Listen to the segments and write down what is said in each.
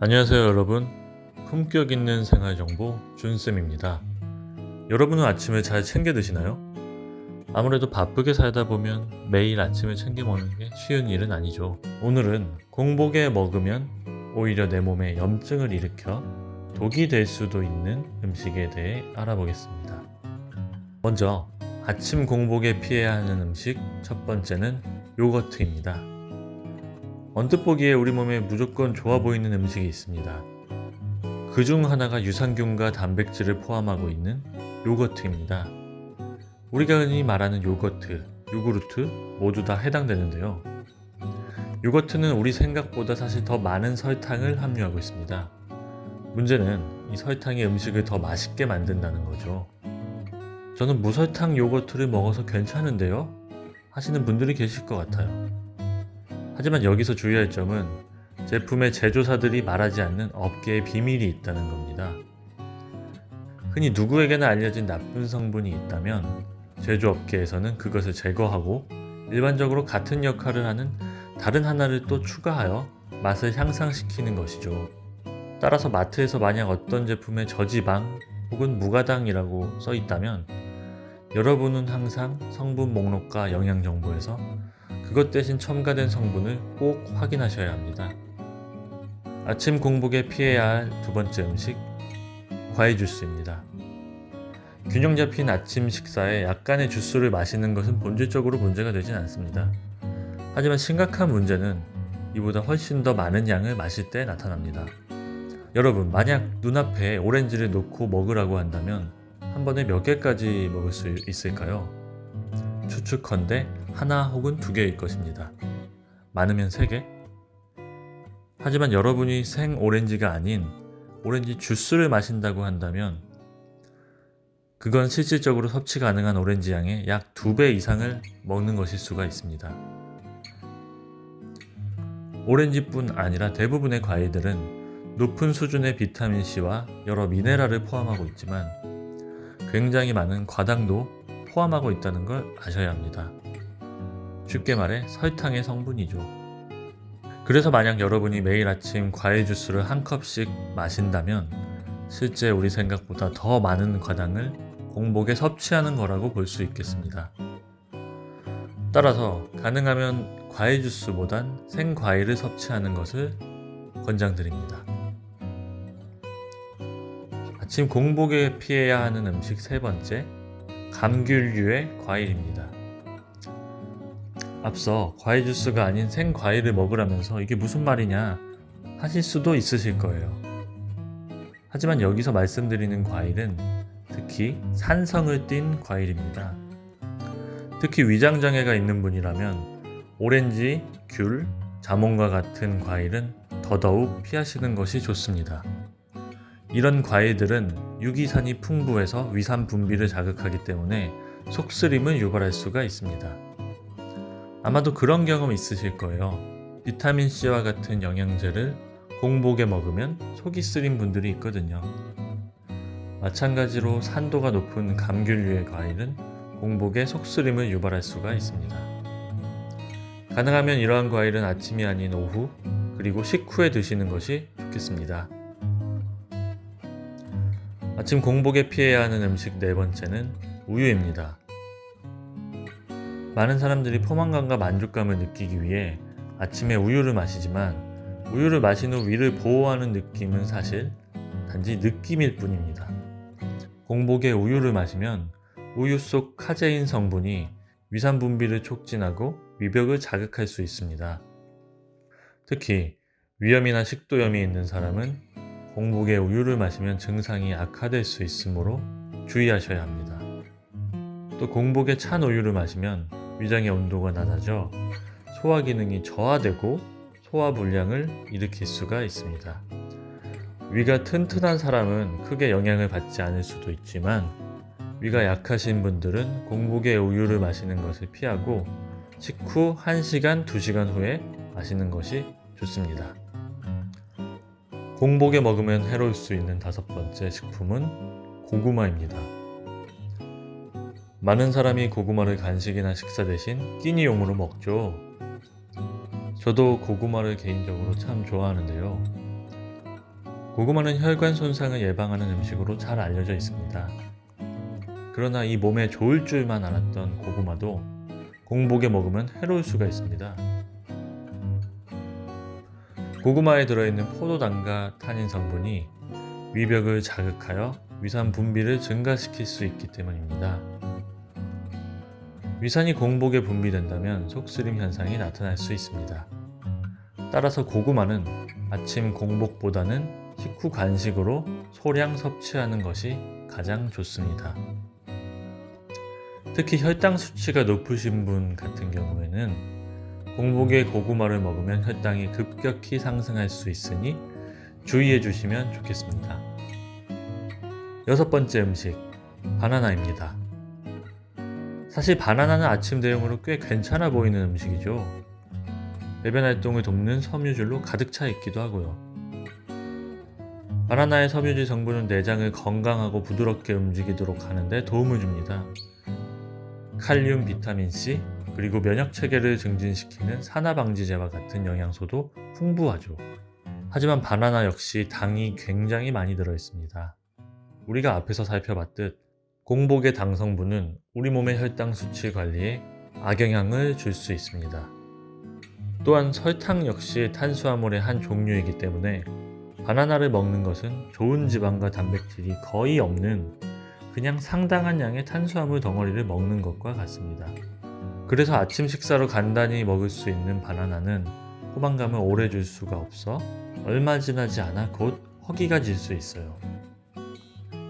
안녕하세요 여러분. 품격 있는 생활정보 준쌤입니다. 여러분은 아침을 잘 챙겨 드시나요? 아무래도 바쁘게 살다 보면 매일 아침을 챙겨 먹는 게 쉬운 일은 아니죠. 오늘은 공복에 먹으면 오히려 내 몸에 염증을 일으켜 독이 될 수도 있는 음식에 대해 알아보겠습니다. 먼저 아침 공복에 피해야 하는 음식 첫 번째는 요거트입니다. 언뜻 보기에 우리 몸에 무조건 좋아 보이는 음식이 있습니다. 그 중 하나가 유산균과 단백질을 포함하고 있는 요거트입니다. 우리가 흔히 말하는 요거트, 요구르트 모두 다 해당되는데요. 요거트는 우리 생각보다 사실 더 많은 설탕을 함유하고 있습니다. 문제는 이 설탕이 음식을 더 맛있게 만든다는 거죠. 저는 무설탕 요거트를 먹어서 괜찮은데요? 하시는 분들이 계실 것 같아요. 하지만 여기서 주의할 점은 제품의 제조사들이 말하지 않는 업계의 비밀이 있다는 겁니다. 흔히 누구에게나 알려진 나쁜 성분이 있다면 제조업계에서는 그것을 제거하고 일반적으로 같은 역할을 하는 다른 하나를 또 추가하여 맛을 향상시키는 것이죠. 따라서 마트에서 만약 어떤 제품에 저지방 혹은 무가당이라고 써 있다면 여러분은 항상 성분 목록과 영양 정보에서 그것 대신 첨가된 성분을 꼭 확인하셔야 합니다. 아침 공복에 피해야 할 두 번째 음식, 과일 주스입니다. 균형 잡힌 아침 식사에 약간의 주스를 마시는 것은 본질적으로 문제가 되진 않습니다. 하지만 심각한 문제는 이보다 훨씬 더 많은 양을 마실 때 나타납니다. 여러분, 만약 눈앞에 오렌지를 놓고 먹으라고 한다면 한 번에 몇 개까지 먹을 수 있을까요? 추측컨대 하나 혹은 두 개일 것입니다. 많으면 3개? 하지만 여러분이 생 오렌지가 아닌 오렌지 주스를 마신다고 한다면 그건 실질적으로 섭취 가능한 오렌지 양의 약 2배 이상을 먹는 것일 수가 있습니다. 오렌지뿐 아니라 대부분의 과일들은 높은 수준의 비타민C와 여러 미네랄을 포함하고 있지만 굉장히 많은 과당도 포함하고 있다는 걸 아셔야 합니다. 쉽게 말해 설탕의 성분이죠. 그래서 만약 여러분이 매일 아침 과일 주스를 한 컵씩 마신다면 실제 우리 생각보다 더 많은 과당을 공복에 섭취하는 거라고 볼 수 있겠습니다. 따라서 가능하면 과일 주스보단 생과일을 섭취하는 것을 권장드립니다. 아침 공복에 피해야 하는 음식 세 번째, 감귤류의 과일입니다. 앞서 과일 주스가 아닌 생과일을 먹으라면서 이게 무슨 말이냐 하실 수도 있으실 거예요. 하지만 여기서 말씀드리는 과일은 특히 산성을 띤 과일입니다. 특히 위장장애가 있는 분이라면 오렌지, 귤, 자몽과 같은 과일은 더더욱 피하시는 것이 좋습니다. 이런 과일들은 유기산이 풍부해서 위산 분비를 자극하기 때문에 속쓰림을 유발할 수가 있습니다. 아마도 그런 경험 있으실 거예요. 비타민C와 같은 영양제를 공복에 먹으면 속이 쓰린 분들이 있거든요. 마찬가지로 산도가 높은 감귤류의 과일은 공복에 속쓰림을 유발할 수가 있습니다. 가능하면 이러한 과일은 아침이 아닌 오후 그리고 식후에 드시는 것이 좋겠습니다. 아침 공복에 피해야 하는 음식 네 번째는 우유입니다. 많은 사람들이 포만감과 만족감을 느끼기 위해 아침에 우유를 마시지만 우유를 마신 후 위를 보호하는 느낌은 사실 단지 느낌일 뿐입니다. 공복에 우유를 마시면 우유 속 카제인 성분이 위산 분비를 촉진하고 위벽을 자극할 수 있습니다. 특히 위염이나 식도염이 있는 사람은 공복에 우유를 마시면 증상이 악화될 수 있으므로 주의하셔야 합니다. 또 공복에 찬 우유를 마시면 위장의 온도가 낮아져 소화 기능이 저하되고 소화 불량을 일으킬 수가 있습니다. 위가 튼튼한 사람은 크게 영향을 받지 않을 수도 있지만 위가 약하신 분들은 공복에 우유를 마시는 것을 피하고 식후 1시간, 2시간 후에 마시는 것이 좋습니다. 공복에 먹으면 해로울 수 있는 다섯 번째 식품은 고구마입니다. 많은 사람이 고구마를 간식이나 식사 대신 끼니용으로 먹죠. 저도 고구마를 개인적으로 참 좋아하는데요. 고구마는 혈관 손상을 예방하는 음식으로 잘 알려져 있습니다. 그러나 이 몸에 좋을 줄만 알았던 고구마도 공복에 먹으면 해로울 수가 있습니다. 고구마에 들어있는 포도당과 타닌 성분이 위벽을 자극하여 위산 분비를 증가시킬 수 있기 때문입니다. 위산이 공복에 분비된다면 속쓰림 현상이 나타날 수 있습니다. 따라서 고구마는 아침 공복보다는 식후 간식으로 소량 섭취하는 것이 가장 좋습니다. 특히 혈당 수치가 높으신 분 같은 경우에는 공복에 고구마를 먹으면 혈당이 급격히 상승할 수 있으니 주의해 주시면 좋겠습니다. 6번째 음식, 바나나입니다. 사실 바나나는 아침 대용으로 꽤 괜찮아 보이는 음식이죠. 배변 활동을 돕는 섬유질로 가득 차 있기도 하고요. 바나나의 섬유질 성분은 내장을 건강하고 부드럽게 움직이도록 하는데 도움을 줍니다. 칼륨, 비타민C, 그리고 면역 체계를 증진시키는 산화방지제와 같은 영양소도 풍부하죠. 하지만 바나나 역시 당이 굉장히 많이 들어있습니다. 우리가 앞에서 살펴봤듯 공복의 당 성분은 우리 몸의 혈당 수치 관리에 악영향을 줄 수 있습니다. 또한 설탕 역시 탄수화물의 한 종류이기 때문에 바나나를 먹는 것은 좋은 지방과 단백질이 거의 없는 그냥 상당한 양의 탄수화물 덩어리를 먹는 것과 같습니다. 그래서 아침 식사로 간단히 먹을 수 있는 바나나는 포만감을 오래 줄 수가 없어 얼마 지나지 않아 곧 허기가 질 수 있어요.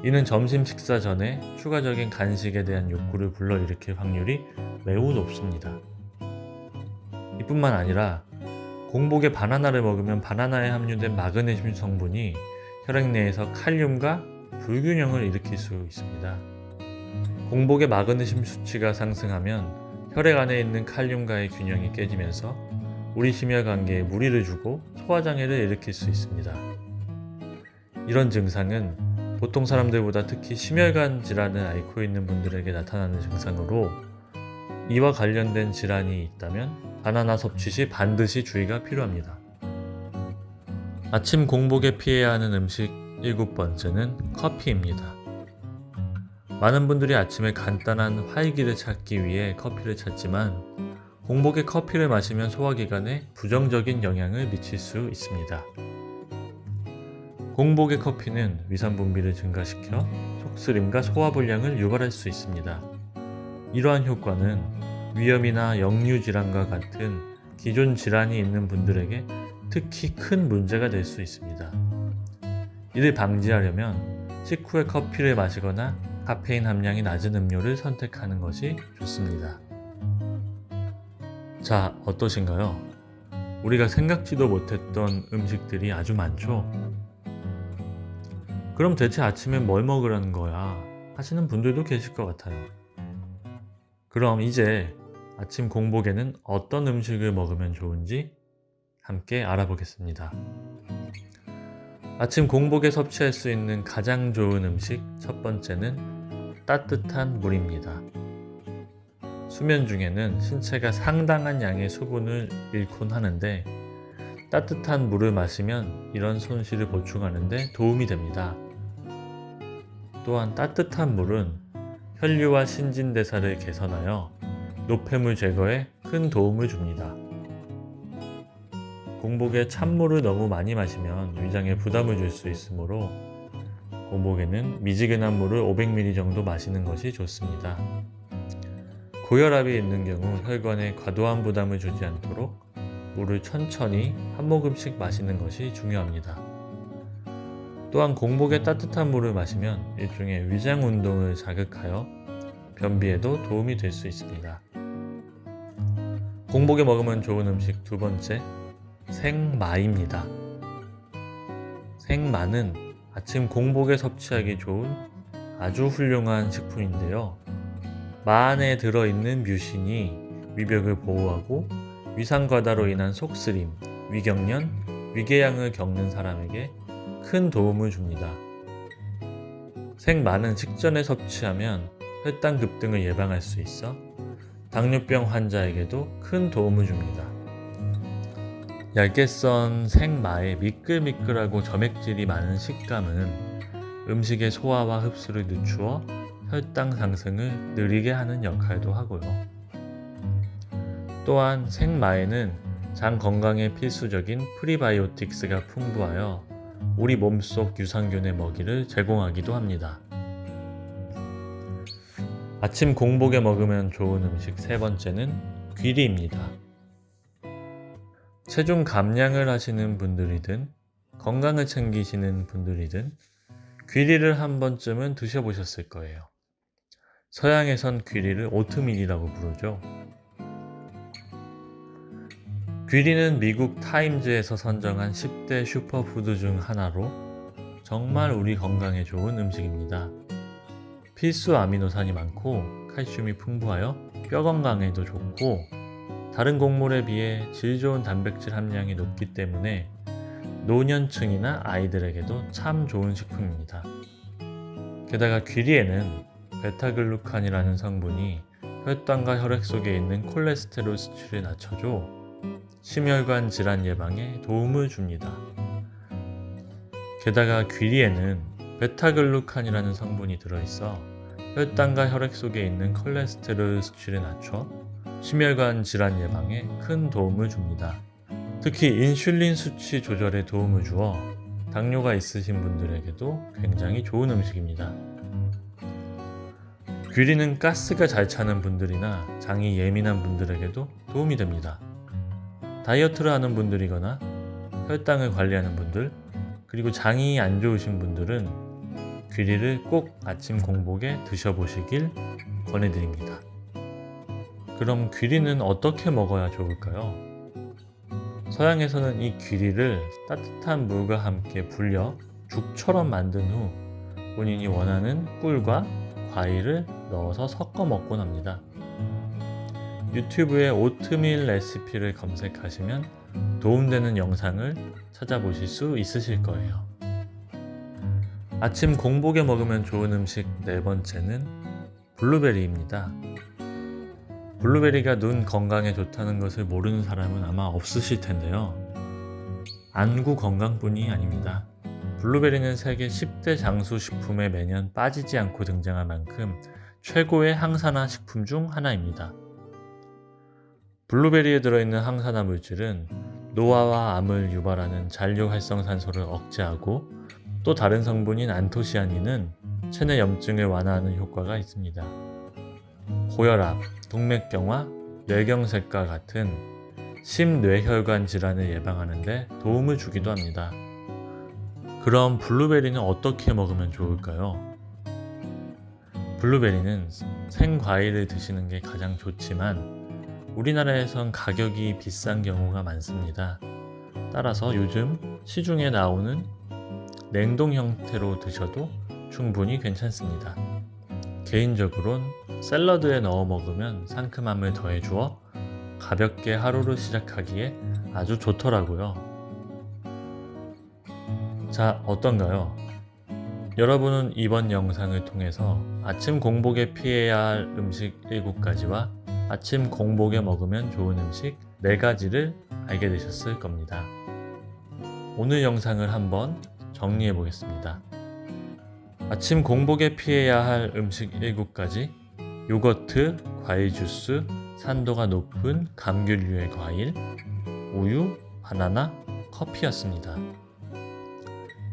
이는 점심 식사 전에 추가적인 간식에 대한 욕구를 불러일으킬 확률이 매우 높습니다. 이뿐만 아니라 공복에 바나나를 먹으면 바나나에 함유된 마그네슘 성분이 혈액 내에서 칼륨과 불균형을 일으킬 수 있습니다. 공복에 마그네슘 수치가 상승하면 혈액 안에 있는 칼륨과의 균형이 깨지면서 우리 심혈관계에 무리를 주고 소화장애를 일으킬 수 있습니다. 이런 증상은 보통 사람들보다 특히 심혈관 질환을 앓고 있는 분들에게 나타나는 증상으로 이와 관련된 질환이 있다면 바나나 섭취 시 반드시 주의가 필요합니다. 아침 공복에 피해야 하는 음식 7번째는 커피입니다. 많은 분들이 아침에 간단한 활기를 찾기 위해 커피를 찾지만 공복에 커피를 마시면 소화기관에 부정적인 영향을 미칠 수 있습니다. 공복의 커피는 위산 분비를 증가시켜 속쓰림과 소화불량을 유발할 수 있습니다. 이러한 효과는 위염이나 역류 질환과 같은 기존 질환이 있는 분들에게 특히 큰 문제가 될 수 있습니다. 이를 방지하려면 식후에 커피를 마시거나 카페인 함량이 낮은 음료를 선택하는 것이 좋습니다. 자, 어떠신가요? 우리가 생각지도 못했던 음식들이 아주 많죠? 그럼 대체 아침에 뭘 먹으라는 거야? 하시는 분들도 계실 것 같아요. 그럼 이제 아침 공복에는 어떤 음식을 먹으면 좋은지 함께 알아보겠습니다. 아침 공복에 섭취할 수 있는 가장 좋은 음식 첫 번째는 따뜻한 물입니다. 수면 중에는 신체가 상당한 양의 수분을 잃곤 하는데 따뜻한 물을 마시면 이런 손실을 보충하는 데 도움이 됩니다. 또한 따뜻한 물은 혈류와 신진대사를 개선하여 노폐물 제거에 큰 도움을 줍니다. 공복에 찬물을 너무 많이 마시면 위장에 부담을 줄 수 있으므로 공복에는 미지근한 물을 500ml 정도 마시는 것이 좋습니다. 고혈압이 있는 경우 혈관에 과도한 부담을 주지 않도록 물을 천천히 한 모금씩 마시는 것이 중요합니다. 또한 공복에 따뜻한 물을 마시면 일종의 위장 운동을 자극하여 변비에도 도움이 될 수 있습니다. 공복에 먹으면 좋은 음식 두 번째, 생마입니다. 생마는 아침 공복에 섭취하기 좋은 아주 훌륭한 식품인데요. 마 안에 들어있는 뮤신이 위벽을 보호하고 위산과다로 인한 속쓰림, 위경련, 위궤양을 겪는 사람에게 큰 도움을 줍니다. 생마는 식전에 섭취하면 혈당 급등을 예방할 수 있어 당뇨병 환자에게도 큰 도움을 줍니다. 얇게 썬 생마의 미끌미끌하고 점액질이 많은 식감은 음식의 소화와 흡수를 늦추어 혈당 상승을 느리게 하는 역할도 하고요. 또한 생마에는 장 건강에 필수적인 프리바이오틱스가 풍부하여 우리 몸속 유산균의 먹이를 제공하기도 합니다. 아침 공복에 먹으면 좋은 음식 세 번째는 귀리입니다. 체중 감량을 하시는 분들이든 건강을 챙기시는 분들이든 귀리를 한 번쯤은 드셔보셨을 거예요. 서양에선 귀리를 오트밀이라고 부르죠. 귀리는 미국 타임즈에서 선정한 10대 슈퍼푸드 중 하나로 정말 우리 건강에 좋은 음식입니다. 필수 아미노산이 많고 칼슘이 풍부하여 뼈 건강에도 좋고 다른 곡물에 비해 질 좋은 단백질 함량이 높기 때문에 노년층이나 아이들에게도 참 좋은 식품입니다. 게다가 귀리에는 베타글루칸이라는 성분이 혈당과 혈액 속에 있는 콜레스테롤 수치를 낮춰줘 심혈관 질환 예방에 도움을 줍니다. 게다가 귀리에는 베타글루칸이라는 성분이 들어있어 혈당과 혈액 속에 있는 콜레스테롤 수치를 낮춰 심혈관 질환 예방에 큰 도움을 줍니다. 특히 인슐린 수치 조절에 도움을 주어 당뇨가 있으신 분들에게도 굉장히 좋은 음식입니다. 귀리는 가스가 잘 차는 분들이나 장이 예민한 분들에게도 도움이 됩니다. 다이어트를 하는 분들이거나 혈당을 관리하는 분들, 그리고 장이 안 좋으신 분들은 귀리를 꼭 아침 공복에 드셔보시길 권해드립니다. 그럼 귀리는 어떻게 먹어야 좋을까요? 서양에서는 이 귀리를 따뜻한 물과 함께 불려 죽처럼 만든 후 본인이 원하는 꿀과 과일을 넣어서 섞어 먹곤 합니다. 유튜브에 오트밀 레시피를 검색하시면 도움되는 영상을 찾아보실 수 있으실 거예요. 아침 공복에 먹으면 좋은 음식 네 번째는 블루베리입니다. 블루베리가 눈 건강에 좋다는 것을 모르는 사람은 아마 없으실 텐데요. 안구 건강뿐이 아닙니다. 블루베리는 세계 10대 장수 식품에 매년 빠지지 않고 등장할 만큼 최고의 항산화 식품 중 하나입니다. 블루베리에 들어있는 항산화 물질은 노화와 암을 유발하는 잔류활성산소를 억제하고 또 다른 성분인 안토시아닌은 체내 염증을 완화하는 효과가 있습니다. 고혈압, 동맥경화, 뇌경색과 같은 심뇌혈관 질환을 예방하는 데 도움을 주기도 합니다. 그럼 블루베리는 어떻게 먹으면 좋을까요? 블루베리는 생과일을 드시는 게 가장 좋지만 우리나라에선 가격이 비싼 경우가 많습니다. 따라서 요즘 시중에 나오는 냉동 형태로 드셔도 충분히 괜찮습니다. 개인적으론 샐러드에 넣어 먹으면 상큼함을 더해주어 가볍게 하루를 시작하기에 아주 좋더라고요. 자, 어떤가요? 여러분은 이번 영상을 통해서 아침 공복에 피해야 할 음식 7가지와 아침 공복에 먹으면 좋은 음식 4가지를 알게 되셨을 겁니다. 오늘 영상을 한번 정리해 보겠습니다. 아침 공복에 피해야 할 음식 7가지, 요거트, 과일 주스, 산도가 높은 감귤류의 과일, 우유, 바나나, 커피였습니다.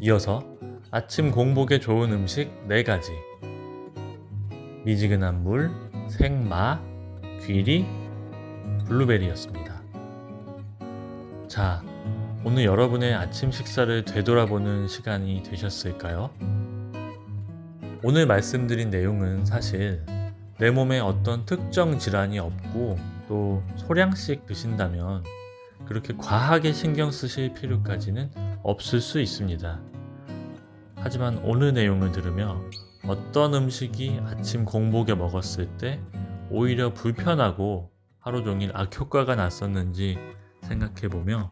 이어서 아침 공복에 좋은 음식 4가지, 미지근한 물, 생마, 귀리, 블루베리였습니다. 자, 오늘 여러분의 아침 식사를 되돌아보는 시간이 되셨을까요? 오늘 말씀드린 내용은 사실 내 몸에 어떤 특정 질환이 없고 또 소량씩 드신다면 그렇게 과하게 신경 쓰실 필요까지는 없을 수 있습니다. 하지만 오늘 내용을 들으며 어떤 음식이 아침 공복에 먹었을 때 오히려 불편하고 하루 종일 악효과가 났었는지 생각해보며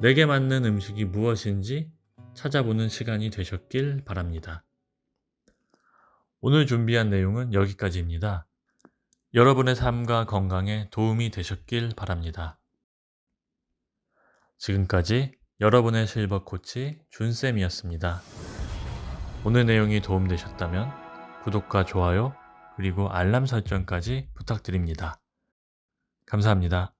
내게 맞는 음식이 무엇인지 찾아보는 시간이 되셨길 바랍니다. 오늘 준비한 내용은 여기까지입니다. 여러분의 삶과 건강에 도움이 되셨길 바랍니다. 지금까지 여러분의 실버 코치 준쌤이었습니다. 오늘 내용이 도움되셨다면 구독과 좋아요 그리고 알람 설정까지 부탁드립니다. 감사합니다.